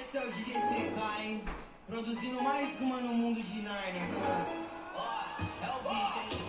Esse é o DJ CK, hein? Produzindo mais uma no mundo de Narnia, mano. Ó, é o bicho, hein?